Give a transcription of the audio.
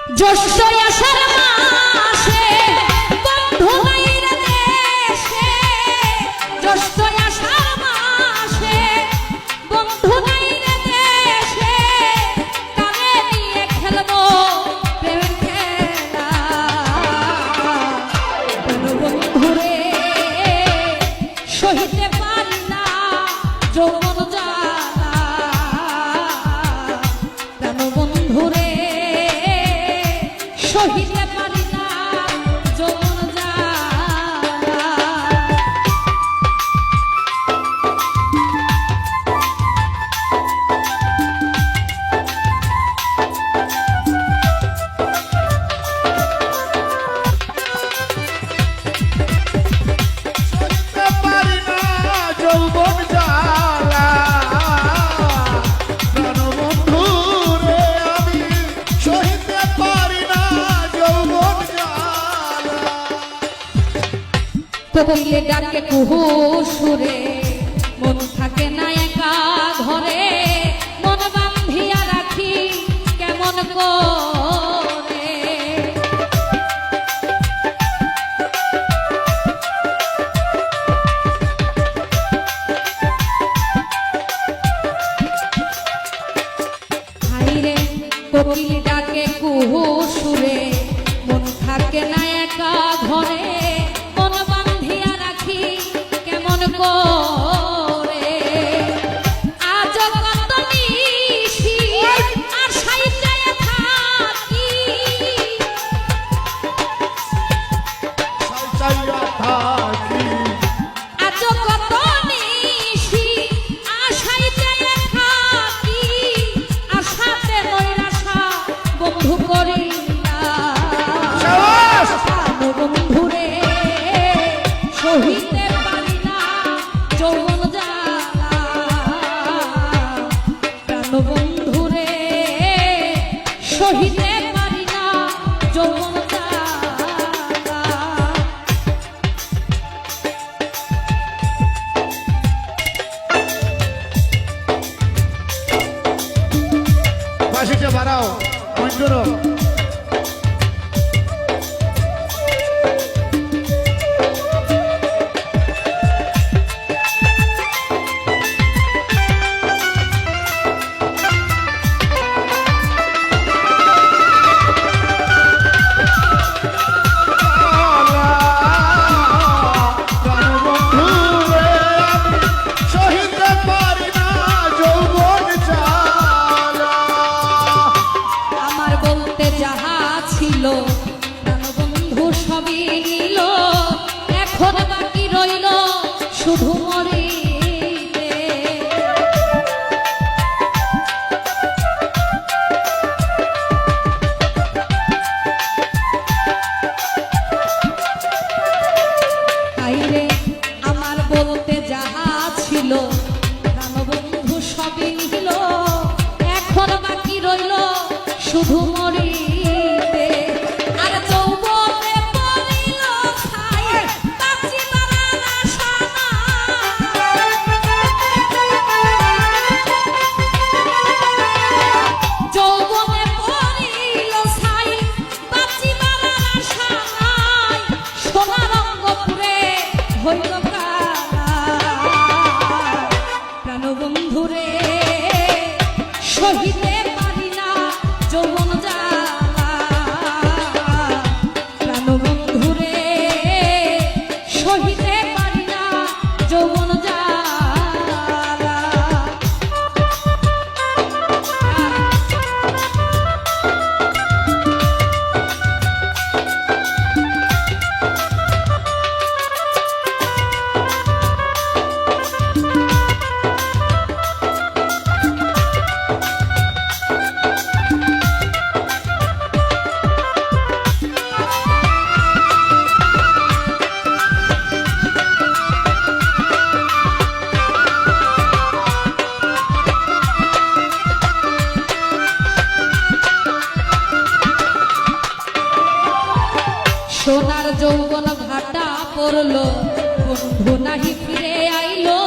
জ্যৈষ্ঠ আষাঢ় মাসে বন্ধু নাইরে দেশে, জ্যৈষ্ঠ আষাঢ় মাসে বন্ধু নাইরে দেশে, কানে নিয়ে খেলবো প্রেমের খেলা। বন্ধুরে সহিতে পারি না যৌবন জ্বালা, প্রাণ বন্ধুরে সহিতে পারি না যৌবন জ্বালা। সইতে পারি না যৌবন জ্বালা, প্রাণ বন্ধু রে আমি সইতে পারি না যৌবন জ্বালা। কোকিলে ডাকে কুহু সুরে, মন থাকে না একা ঘরে, মন বান্ধিয়া রাখি কেমন করে। হাইরে কোকিল ডাকে কুহু সুরে, মন থাকে না একা ঘরে, মন বান্ধিয়া রাখি কেমন করে। আজ কত নিশি আশায় চেয়ে থাকি, চাইয়া থাকি আজ কত নিশি আশায় চেয়ে থাকি, আশাতে নৈরাশা বন্ধু করি না। সাবাস! প্রাণ বন্ধুরে সহিতে পারি না যৌবন জ্বালা, প্রাণ বন্ধুরে সহিতে পারি না যৌবন জ্বালা। বাসিটা বাড়াও মঞ্জুরো। প্রাণ বন্ধু রে আমি সইতে পারি না যৌবন জ্বালা। আমার বলতে যাহা ছিল প্রাণবন্ধু সবই নিল, এখন বাকি রইল শুধু মরিতে। হাইরে আমার বলতে যাহা ছিল প্রাণবন্ধু সবই নিল, এখন বাকি রইল শুধু মরিতে। আর যৌবনে পড়িল ছাই, বাঁচিবার আর আশা নাই। যৌবনে পড়িল ছাই, বাঁচিবার আর আশা নাই। সোনার অঙ্গপুরে হইল কালা, প্রাণবন্ধুরে সহিতে পারি না যৌবন জ্বালা, প্রাণ বন্ধুরে সহিতে পারি না যৌবন জ্বালা। সোনার যৌবন ঘাটা পড়লো, বন্ধু নাহি ফিরে আইলো।